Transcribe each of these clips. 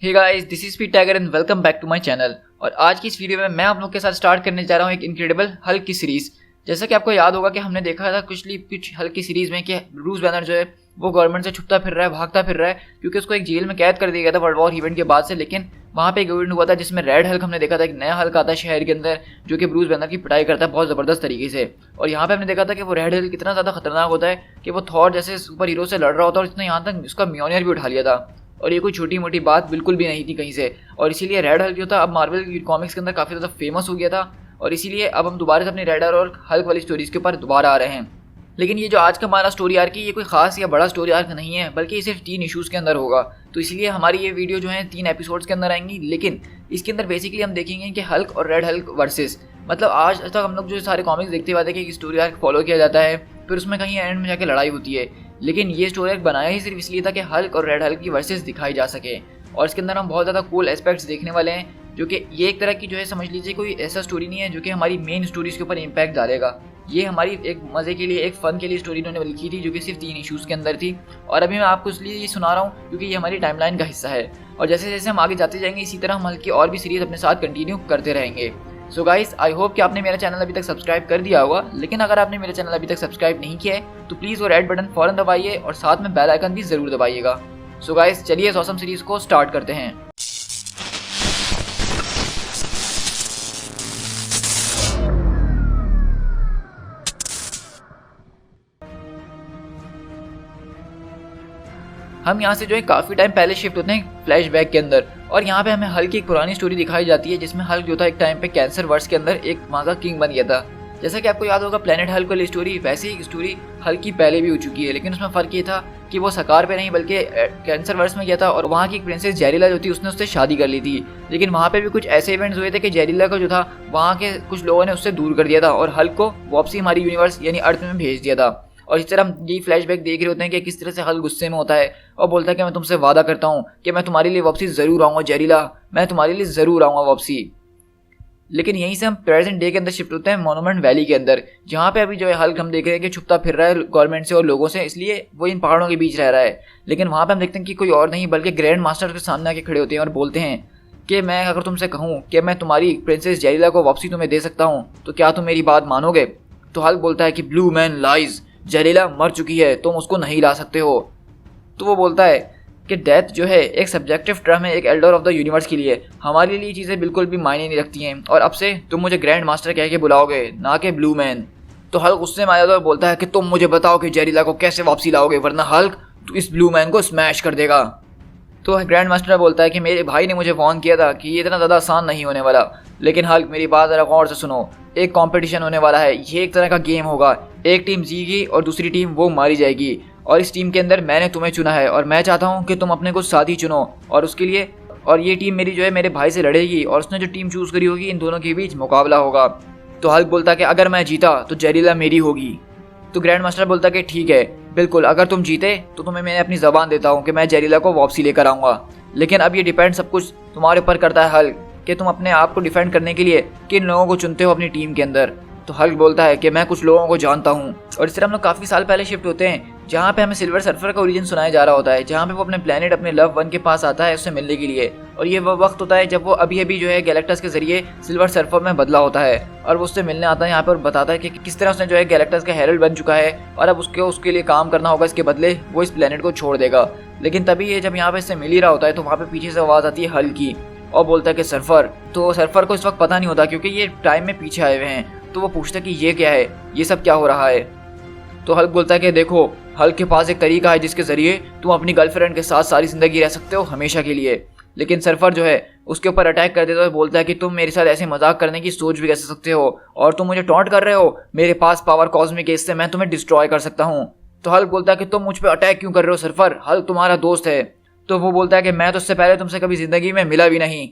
Hey guys, this is Pete Tiger and welcome back to my channel. और आज की इस वीडियो में मैं आप लोग के साथ स्टार्ट करने जा रहा हूँ एक इनक्रेडिबल हल्क की सीरीज। जैसा कि आपको याद होगा कि हमने देखा था कुछ हल्क की सीरीज में कि ब्रूस बैनर जो है वो गवर्नमेंट से छुपता फिर रहा है, भागता फिर रहा है, क्योंकि उसको एक जेल में कैद कर दिया गया था वर्ल्ड वॉर इवेंट के बाद से। लेकिन वहाँ पे एक इवेंट हुआ था जिसमें रेड हल्क हमने देखा था, एक नया हल्क आता है शहर के अंदर जो कि ब्रूस बैनर की पिटाई करता है बहुत ज़बरदस्त तरीके से। और यहाँ पे हमने देखा था कि वो रेड हल्क कितना ज़्यादा खतरनाक होता है कि वो थॉर जैसे सुपर हीरो से लड़ रहा होता है और इसने यहाँ तक उसका म्योनियर भी उठा लिया था। और ये कोई छोटी मोटी बात बिल्कुल भी नहीं थी कहीं से। और इसीलिए रेड हल्क जो था अब मार्वल कॉमिक्स के अंदर काफ़ी ज़्यादा फेमस हो गया था। और इसीलिए अब हम दोबारा से अपनी रेड और हल्क वाली स्टोरीज़ के ऊपर दोबारा आ रहे हैं। लेकिन ये जो आज का हमारा स्टोरी आर्क है ये कोई खास या बड़ा स्टोरी आर्क नहीं है, बल्कि ये सिर्फ 3 इश्यूज़ के अंदर होगा। तो इसलिए हमारी ये वीडियो जो है 3 एपिसोड्स के अंदर आएंगी। लेकिन इसके अंदर बेसिकली हम देखेंगे कि हल्क और रेड हल्क वर्सेस, मतलब आज तक हम लोग जो सारे कॉमिक्स देखते हुए आते हैं कि स्टोरी आर्क फॉलो किया जाता है, फिर उसमें कहीं एंड में जाके लड़ाई होती है। लेकिन ये स्टोरी आर्क बनाया ही सिर्फ इसलिए था कि हल्क और रेड हल्क की वर्सेस दिखाई जा सके। और इसके अंदर हम बहुत ज़्यादा कूल एस्पेक्ट्स देखने वाले हैं, जो कि ये एक तरह की जो है समझ लीजिए कोई ऐसा स्टोरी नहीं है जो कि हमारी मेन स्टोरीज़ के ऊपर इम्पैक्ट डालेगा। ये हमारी एक मज़े के लिए, एक फ़न के लिए स्टोरी इन्होंने लिखी थी जो कि सिर्फ 3 इश्यूज़ के अंदर थी। और अभी मैं आपको इसलिए ये सुना रहा हूँ क्योंकि ये हमारी टाइमलाइन का हिस्सा है। और जैसे जैसे हम आगे जाते जाएंगे इसी तरह हम हल्क की और भी सीरीज़ अपने साथ कंटिन्यू करते रहेंगे। सो गाइस, आई होप कि आपने मेरा चैनल अभी तक सब्सक्राइब कर दिया होगा। लेकिन अगर आपने मेरा चैनल अभी तक सब्सक्राइब नहीं किया है तो प्लीज़ वो रेड बटन फ़ौरन दबाइए और साथ में बेल आइकन भी ज़रूर दबाइएगा। सो गाइस, चलिए इस ऑसम सीरीज़ को स्टार्ट करते हैं। हम यहाँ से जो है काफ़ी टाइम पहले शिफ्ट होते हैं फ्लैशबैक के अंदर। और यहाँ पे हमें हल्क की एक पुरानी स्टोरी दिखाई जाती है जिसमें हल्क जो था एक टाइम पे कैंसर वर्स के अंदर एक वहाँ का किंग बन गया था। जैसा कि आपको याद होगा प्लेनेट हल्क वाली स्टोरी, वैसे ही स्टोरी हल्क की पहले भी हो चुकी है। लेकिन उसमें फ़र्क ये था कि वो सकार पे नहीं बल्कि कैंसर वर्स में गया था और वहाँ की एक प्रिंसेस जेरिला जो थी उसने उससे शादी कर ली थी। लेकिन वहाँ पे भी कुछ ऐसे इवेंट्स हुए थे कि जेरिला को जो था वहाँ के कुछ लोगों ने उससे दूर कर दिया था और हल्क को वापसी हमारी यूनिवर्स यानी अर्थ में भेज दिया था। और इस तरह हम यही फ्लैशबैक देख रहे होते हैं कि किस तरह से हल्क गुस्से में होता है और बोलता है कि मैं तुमसे वादा करता हूँ कि मैं तुम्हारे लिए वापसी ज़रूर आऊँगा जेरिला, मैं तुम्हारे लिए ज़रूर आऊँगा वापसी। लेकिन यहीं से हम प्रेजेंट डे के अंदर शिफ्ट होते हैं मॉन्यूमेंट वैली के अंदर, जहाँ पे अभी जो है हल्क हम देख रहे हैं कि छुपता फिर रहा है गवर्नमेंट से और लोगों से, इसलिए वो इन पहाड़ों के बीच रह रहा है। लेकिन वहाँ पे हम देखते हैं कि कोई और नहीं बल्कि ग्रैंड मास्टर के सामने आके खड़े होते हैं और बोलते हैं कि मैं अगर तुमसे कहूँ कि मैं तुम्हारी प्रिंसेस जेरिला को वापसी तुम्हें दे सकता हूँ तो क्या तुम मेरी बात मानोगे? तो हल्क बोलता है कि ब्लू मैन लाइज, जेरिला मर चुकी है, तुम उसको नहीं ला सकते हो। तो वो बोलता है कि डेथ जो है एक सब्जेक्टिव टर्म है एक एल्डर ऑफ द यूनिवर्स के लिए, हमारे लिए चीज़ें बिल्कुल भी मायने नहीं रखती हैं और अब से तुम मुझे ग्रैंड मास्टर कह के बुलाओगे, ना कि ब्लू मैन। तो हल्क गुस्से में आ जाता है और बोलता है कि तुम मुझे बताओ कि जेरिला को कैसे वापसी लाओगे, वरना हल्क तो इस ब्लू मैन को स्मैश कर देगा। तो ग्रैंड मास्टर बोलता है कि मेरे भाई ने मुझे वार्न किया था कि ये इतना ज़्यादा आसान नहीं होने वाला। लेकिन हल्क मेरी बात ज़रा गौर से सुनो, एक कंपटीशन होने वाला है, ये एक तरह का गेम होगा, एक टीम जीगी और दूसरी टीम वो मारी जाएगी। और इस टीम के अंदर मैंने तुम्हें चुना है और मैं चाहता हूँ कि तुम अपने कुछ साथी चुनो और उसके लिए, और ये टीम मेरी जो है मेरे भाई से लड़ेगी और उसने जो टीम चूज़ करी होगी इन दोनों के बीच मुकाबला होगा। तो हल्क बोलता है कि अगर मैं जीता तो जेरिला मेरी होगी। तो ग्रैंड मास्टर बोलता है कि ठीक है, बिल्कुल, अगर तुम जीते तो तुम्हें मैं अपनी ज़बान देता हूँ कि मैं जेरिला को वापसी लेकर आऊँगा। लेकिन अब ये डिपेंड सब कुछ तुम्हारे ऊपर करता है हल्क कि तुम अपने आप को डिफेंड करने के लिए किन लोगों को चुनते हो अपनी टीम के अंदर। तो हल्क बोलता है कि मैं कुछ लोगों को जानता हूँ। और इस तरह हम लोग काफ़ी साल पहले शिफ्ट होते हैं जहाँ पे हमें सिल्वर सर्फर का ओरिजिन सुनाया जा रहा होता है, जहाँ पे वो अपने प्लेनेट अपने लव वन के पास आता है उससे मिलने के लिए। और ये वो वक्त होता है जब वो अभी अभी जो है गैलेक्टस के जरिए सिल्वर सर्फर में बदला होता है और वो उससे मिलने आता है यहाँ पे और बताता है कि किस तरह उसने जो है गैलेक्टस का हेरल्ड बन चुका है और अब उसके लिए काम करना होगा, इसके बदले वो इस प्लेनेट को छोड़ देगा। लेकिन तभी ये जब यहाँ पे इससे मिल ही रहा होता है तो वहाँ पे पीछे से आवाज़ आती है हल्क की और बोलता है कि सर्फर। तो सर्फर को इस वक्त पता नहीं होता क्योंकि ये टाइम में पीछे आए हुए हैं। तो वो पूछता है कि ये क्या है, ये सब क्या हो रहा है? तो हल्क बोलता है कि देखो, हल्क के पास एक तरीका है जिसके ज़रिए तुम अपनी गर्लफ्रेंड के साथ सारी ज़िंदगी रह सकते हो हमेशा के लिए। लेकिन सर्फर जो है उसके ऊपर अटैक कर देता है, बोलता है कि तुम मेरे साथ ऐसे मजाक करने की सोच भी कैसे सकते हो और तुम मुझे टॉन्ट कर रहे हो, मेरे पास पावर कॉस्मिक है, इससे मैं तुम्हें डिस्ट्रॉय कर सकता हूँ। तो हल्क बोलता है कि तुम मुझ पर अटैक क्यों कर रहे हो सर्फर, हल्क तुम्हारा दोस्त है। तो वो बोलता है कि मैं तो उससे पहले तुमसे कभी ज़िंदगी में मिला भी नहीं।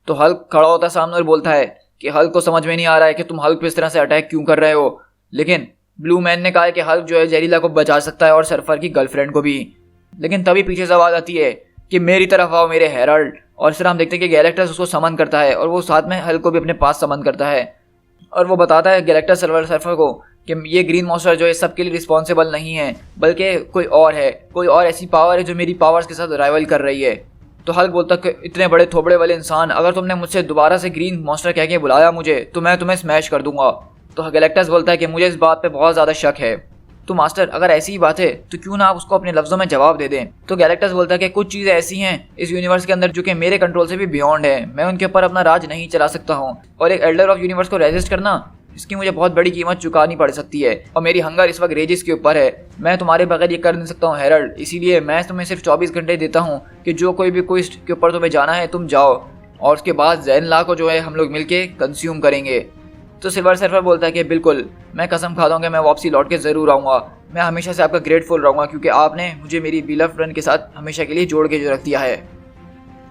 तो हल्क खड़ा होता है सामने और बोलता है कि हल्क को समझ में नहीं आ रहा है कि तुम हल्क पे इस तरह से अटैक क्यों कर रहे हो। लेकिन ब्लू मैन ने कहा है कि हल्क जो है जेरिला को बचा सकता है और सर्फर की गर्लफ्रेंड को भी। लेकिन तभी पीछे से आवाज़ आती है कि मेरी तरफ आओ मेरे हेरल्ड। और इस तरह हम देखते हैं कि गैलेक्टस उसको समन करता है और वो साथ में हल्क को भी अपने पास समन करता है और वो बताता है गैलेक्टस सर्फर को कि ये ग्रीन मॉन्स्टर जो है सबके लिए रिस्पॉन्सिबल नहीं है, बल्कि कोई और है, कोई और ऐसी पावर है जो मेरी पावर्स के साथ राइवल कर रही है। तो हल्क बोलता कि इतने बड़े थोबड़े वाले इंसान, अगर तुमने मुझसे दोबारा से ग्रीन मॉन्स्टर कह के बुलाया मुझे तो मैं तुम्हें स्मैश कर दूंगा। तो गैलेक्टस बोलता है कि मुझे इस बात पे बहुत ज़्यादा शक है। तो मास्टर अगर ऐसी ही बात है तो क्यों ना आप उसको अपने लफ्ज़ों में जवाब दे दें। तो गैलेक्टस बोलता है कि कुछ चीज़ें ऐसी हैं इस यूनिवर्स के अंदर जो कि मेरे कंट्रोल से भी बियॉन्ड है, मैं उनके ऊपर अपना राज नहीं चला सकता हूँ, और एक एल्डर ऑफ यूनिवर्स को रेजिस्ट करना इसकी मुझे बहुत बड़ी कीमत चुकानी पड़ सकती है, और मेरी हंगर इस वक्त रेजिस के ऊपर है। मैं तुम्हारे बगैर ये कर नहीं सकता हूँ हेरल्ड, इसीलिए मैं तुम्हें सिर्फ 24 घंटे देता हूँ कि जो कोई भी क्वेस्ट के ऊपर तुम्हें जाना है तुम जाओ, और उसके बाद ज़ैनला को जो है हम लोग मिलके कंज्यूम करेंगे। तो सिल्वर सर्फर बोलता है कि बिल्कुल, मैं कसम खाता हूँ कि मैं वापसी लौट के ज़रूर आऊँगा। मैं हमेशा से आपका ग्रेटफुल रहूँगा क्योंकि आपने मुझे मेरी बिलव फ्रेंड के साथ हमेशा के लिए जोड़ के जो रख दिया है।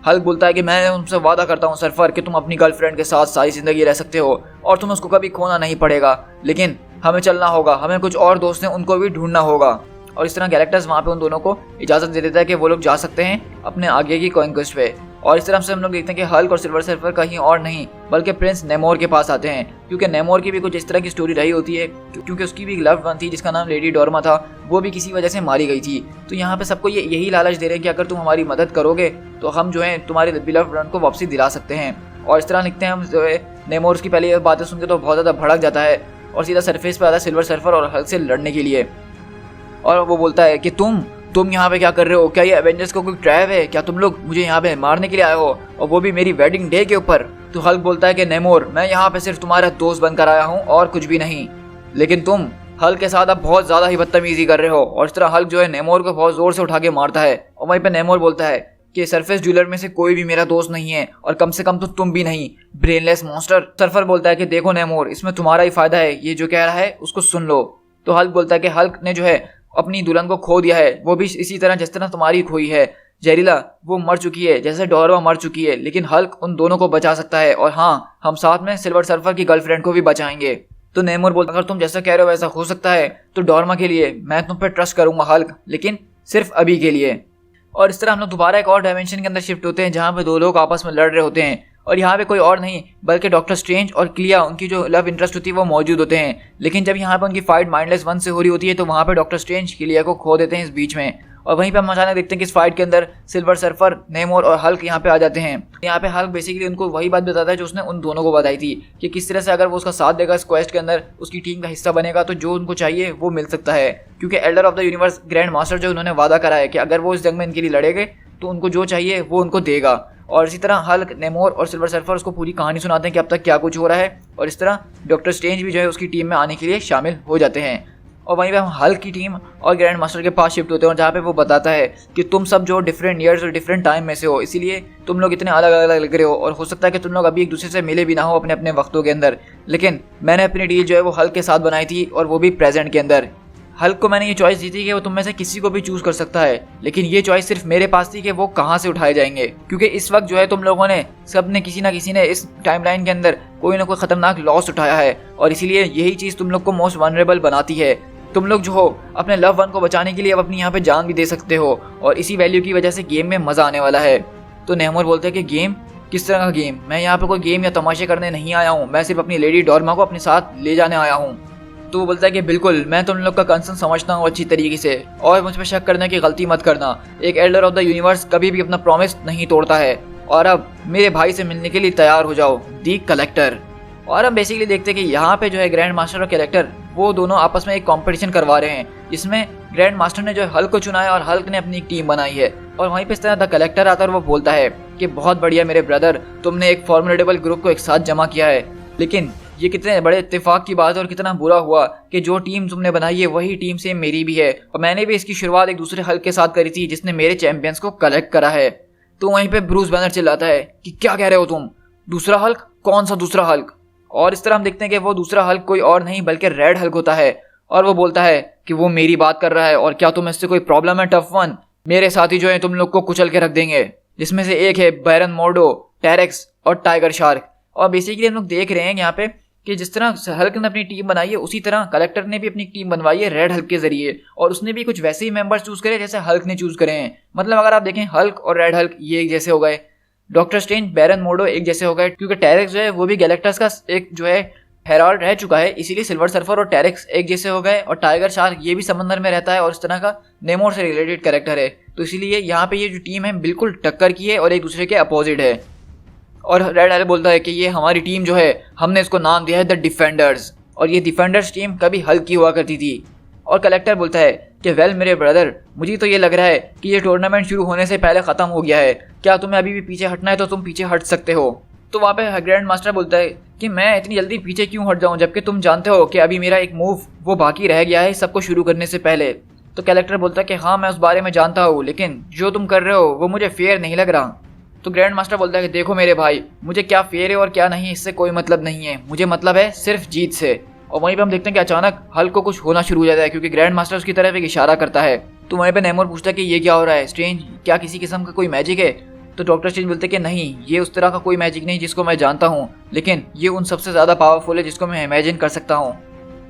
हल्क बोलता है कि मैं उनसे वादा करता हूँ सर्फर कि तुम अपनी गर्लफ्रेंड के साथ सारी ज़िंदगी रह सकते हो और तुम्हें उसको कभी खोना नहीं पड़ेगा, लेकिन हमें चलना होगा, हमें कुछ और दोस्त हैं उनको भी ढूंढना होगा। और इस तरह गैलेक्टस वहाँ पे उन दोनों को इजाज़त दे देता है कि वो लोग जा सकते हैं अपने आगे की कॉन्क्वेस्ट पे। और इस तरह से हम लोग देखते हैं कि हल्क और सिल्वर सर्फर कहीं और नहीं बल्कि प्रिंस नेमोर के पास आते हैं, क्योंकि नेमोर की भी कुछ इस तरह की स्टोरी रही होती है, क्योंकि उसकी भी एक लव्ड वन थी जिसका नाम लेडी डोरमा था, वो भी किसी वजह से मारी गई थी। तो यहाँ पे सबको यही लालच दे रहे हैं कि अगर तुम हमारी मदद करोगे तो हम जो है तुम्हारे बिलव्ड वन को वापसी दिला सकते हैं। और इस तरह लिखते हैं हम जो है नेमोर उसकी पहले ये बातें सुनकर तो बहुत ज़्यादा भड़क जाता है और सीधा सरफेस पर आता है सिल्वर सर्फर और हल्क से लड़ने के लिए। और वो बोलता है कि तुम यहाँ पे क्या कर रहे हो, क्या ये एवेंजर्स को कोई ट्रैप है, क्या तुम लोग मुझे यहाँ पे मारने के लिए आए हो, और वो भी मेरी वेडिंग डे के ऊपर। तो हल्क बोलता है कि नेमोर, मैं यहाँ पे सिर्फ तुम्हारा दोस्त बनकर आया हूँ और कुछ भी नहीं, लेकिन तुम हल्क के साथ अब बहुत ज़्यादा ही बदतमीजी कर रहे हो। और इस तरह हल्क जो है नेमोर को बहुत ज़ोर से उठा के मारता है, और वहीं पर नेमोर बोलता है कि सरफेस ज्वेलर में से कोई भी मेरा दोस्त नहीं है, और कम से कम तो तुम भी नहीं, ब्रेनलेस मॉन्स्टर। सर्फर बोलता है कि देखो नेमोर, इसमें तुम्हारा ही फायदा है, ये जो कह रहा है उसको सुन लो। तो हल्क बोलता है कि हल्क ने जो है अपनी दुल्हन को खो दिया है, वो भी इसी तरह जिस तरह तुम्हारी खोई है। जहरीला वो मर चुकी है जैसे डोरवा मर चुकी है, लेकिन हल्क उन दोनों को बचा सकता है, और हाँ, हम साथ में सिल्वर सर्फर की गर्लफ्रेंड को भी बचाएंगे। तो नेमोर बोलता अगर तुम जैसा कह रहे हो वैसा हो सकता है तो डोरमा के लिए मैं तुम पर ट्रस्ट करूंगा हल्क, लेकिन सिर्फ अभी के लिए। और इस तरह हम लोग दोबारा एक और डायमेंशन के अंदर शिफ्ट होते हैं जहाँ पे दो लोग आपस में लड़ रहे होते हैं, और यहाँ पे कोई और नहीं बल्कि डॉक्टर स्ट्रेंज और क्लिया, उनकी जो लव इंटरेस्ट होती है वो मौजूद होते हैं। लेकिन जब यहाँ पे उनकी फाइट माइंडलेस वन से हो रही होती है तो वहाँ पे डॉक्टर स्ट्रेंज क्लिया को खो देते हैं इस बीच में, और वहीं पे हम अचानक देखते हैं कि इस फाइट के अंदर सिल्वर सर्फर, नेमोर और हल्क यहाँ पे आ जाते हैं। यहाँ पे हल्क बेसिकली उनको वही बात बताता है जो उसने उन दोनों को बताई थी कि किस तरह से अगर वो उसका साथ देगा इस क्वेस्ट के अंदर, उसकी टीम का हिस्सा बनेगा तो जो उनको चाहिए वो मिल सकता है, क्योंकि Elder of the universe grand master जो उन्होंने वादा करा है कि अगर वो इस जंग में इनके लिए लड़ेंगे तो उनको जो चाहिए वो उनको देगा। और इसी तरह हल्क, नेमोर और सिल्वर सर्फर उसको पूरी कहानी सुनाते हैं कि अब तक क्या कुछ हो रहा है, और इस तरह डॉक्टर स्ट्रेंज भी जो है उसकी टीम में आने के लिए शामिल हो जाते हैं। और वहीं पे हम हल्क की टीम और ग्रैंड मास्टर के पास शिफ्ट होते हैं, और जहाँ पे वो बताता है कि तुम सब जो डिफरेंट ईयर्स और डिफरेंट टाइम में से हो, इसीलिए तुम लोग इतने अलग अलग लग रहे हो, और हो सकता है कि तुम लोग अभी एक दूसरे से मिले भी ना हो अपने अपने वक्तों के अंदर, लेकिन मैंने अपनी डील जो है वो हल्क के साथ बनाई थी, और वो भी प्रेजेंट के अंदर। हल्क को मैंने ये चॉइस दी थी कि वो तुम में से किसी को भी चूज कर सकता है, लेकिन ये चॉइस सिर्फ मेरे पास थी कि वो कहाँ से उठाए जाएंगे, क्योंकि इस वक्त जो है तुम लोगों ने सब ने किसी ना किसी ने इस टाइमलाइन के अंदर कोई ना कोई खतरनाक लॉस उठाया है, और इसीलिए यही चीज़ तुम लोग को मोस्ट वनरेबल बनाती है। तुम लोग जो हो अपने लव वन को बचाने के लिए अब अपनी यहाँ पे जान भी दे सकते हो, और इसी वैल्यू की वजह से गेम में मज़ा आने वाला है। तो नेमोर बोलते हैं कि गेम, किस तरह का गेम, मैं यहाँ पे कोई गेम या तमाशे करने नहीं आया हूँ, मैं सिर्फ अपनी लेडी डोरमा को अपने साथ ले जाने आया हूँ। तो वो बोलता है कि बिल्कुल, मैं तुम लोग का कंसर्न समझता हूँ अच्छी तरीके से, और मुझ पर शक करने की गलती मत करना। एक एल्डर ऑफ द यूनिवर्स कभी भी अपना प्रॉमिस नहीं तोड़ता है, और अब मेरे भाई से मिलने के लिए तैयार हो जाओ, दी कलेक्टर। और हम बेसिकली देखते हैं कि यहाँ पे जो है ग्रैंड मास्टर और कलेक्टर वो दोनों आपस में एक कंपटीशन करवा रहे हैं, जिसमें ग्रैंड मास्टर ने जो है हल्क को चुना है और हल्क ने अपनी एक टीम बनाई है। और वहीं पे इस तरह द कलेक्टर आता है और वो बोलता है कि बहुत बढ़िया मेरे ब्रदर, तुमने एक फॉर्मुलेबल ग्रुप को एक साथ जमा किया है, लेकिन ये कितने बड़े इत्तेफाक की बात है और कितना बुरा हुआ कि जो टीम तुमने बनाई है वही टीम से मेरी भी है, और मैंने भी इसकी शुरुआत एक दूसरे हल्क के साथ करी थी जिसने मेरे चैंपियंस को कलेक्ट करा है। तो वहीं पे ब्रूस बैनर चिल्लाता है कि क्या कह रहे हो तुम, दूसरा हल्क, कौन सा दूसरा हल्क। और इस तरह हम देखते हैं कि वो दूसरा हल्क कोई और नहीं बल्कि रेड हल्क होता है, और वो बोलता है कि वो मेरी बात कर रहा है, और क्या तुम इससे कोई प्रॉब्लम है टफ वन, मेरे साथी जो है तुम लोग को कुचल के रख देंगे, जिसमें से एक है बैरन मोर्डो, टेरेक्स और टाइगर शार्क। और बेसिकली हम लोग देख रहे हैं यहाँ पे कि जिस तरह हल्क ने अपनी टीम बनाई है उसी तरह कलेक्टर ने भी अपनी टीम बनवाई है रेड हल्क के जरिए, और उसने भी कुछ वैसे ही मेंबर्स चूज करे जैसे हल्क ने चूज करे हैं। मतलब अगर आप देखें हल्क और रेड हल्क ये एक जैसे हो गए, डॉक्टर स्ट्रेंज बैरन मोर्डो एक जैसे हो गए, क्योंकि टेरेक्स जो है वो भी गैलेक्टस का एक जो है हेराल्ड रह चुका है, इसीलिए सिल्वर सर्फर और टेरेक्स एक जैसे हो गए। और टाइगर शार्क ये भी समंदर में रहता है और इस तरह का नेमोर से रिलेटेड कैरेक्टर है, तो इसीलिए यहाँ पे ये जो टीम है बिल्कुल टक्कर की है और एक दूसरे के अपोजिट है। और रेड हल्क बोलता है कि ये हमारी टीम जो है हमने इसको नाम दिया है द डिफेंडर्स, और ये डिफेंडर्स टीम कभी हल्क की हुआ करती थी। और कलेक्टर बोलता है कि वेल मेरे ब्रदर, मुझे तो ये लग रहा है कि ये टूर्नामेंट शुरू होने से पहले ख़त्म हो गया है, क्या तुम्हें अभी भी पीछे हटना है तो तुम पीछे हट सकते हो। तो वहाँ पे ग्रैंड मास्टर बोलता है कि मैं इतनी जल्दी पीछे क्यों हट जाऊँ, जबकि तुम जानते हो कि अभी मेरा एक मूव वो बाकी रह गया है सबको शुरू करने से पहले। तो कलेक्टर बोलता है कि हाँ मैं उस बारे में जानता हूँ, लेकिन जो तुम कर रहे हो वो मुझे फेयर नहीं लग रहा। तो ग्रैंड मास्टर बोलता है कि देखो मेरे भाई, मुझे क्या फेयर है और क्या नहीं इससे कोई मतलब नहीं है, मुझे मतलब है सिर्फ जीत से। और वहीं पे हम देखते हैं कि अचानक हल्क को कुछ होना शुरू हो जाता है, क्योंकि ग्रैंड मास्टर उसकी तरफ एक इशारा करता है। तो वहीं पे नेमोर पूछता है कि ये क्या हो रहा है स्ट्रेंज, क्या किसी किस्म का कोई मैजिक है। तो डॉक्टर स्ट्रेंज बोलते हैं कि नहीं, ये उस तरह का कोई मैजिक नहीं जिसको मैं जानता हूँ, लेकिन ये उन सबसे ज़्यादा पावरफुल है जिसको मैं इमेजिन कर सकता हूँ।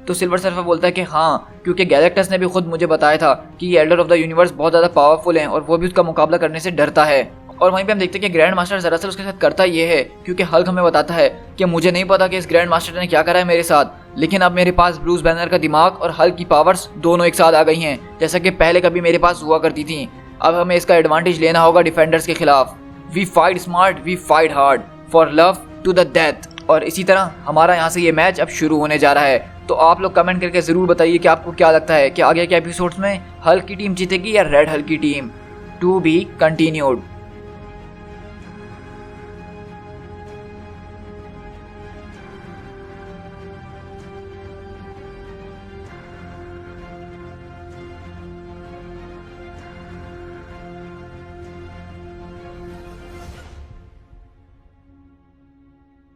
तो सिल्वर सर्फर बोलता है कि हाँ, क्योंकि गैलेक्टस ने भी खुद मुझे बताया था कि ये एल्डर ऑफ द यूनिवर्स बहुत ज़्यादा पावरफुल हैं और वो भी उसका मुकाबला करने से डरता है। और वहीं पे हम देखते हैं कि ग्रैंड मास्टर दरअसल उसके साथ करता ये है, क्योंकि हल्क हमें बताता है कि मुझे नहीं पता कि इस ग्रैंड मास्टर ने क्या करा है मेरे साथ, लेकिन अब मेरे पास ब्रूस बैनर का दिमाग और हल्क की पावर्स दोनों एक साथ आ गई हैं, जैसा कि पहले कभी मेरे पास हुआ करती थी। अब हमें इसका एडवांटेज लेना होगा डिफेंडर्स के खिलाफ। We fight smart, we fight hard, for love to the death. और इसी तरह हमारा यहाँ से ये मैच अब शुरू होने जा रहा है। तो आप लोग कमेंट करके ज़रूर बताइए कि आपको क्या लगता है कि आगे के एपिसोड्स में हल्क की टीम जीतेगी या रेड हल्क की टीम। To be continued.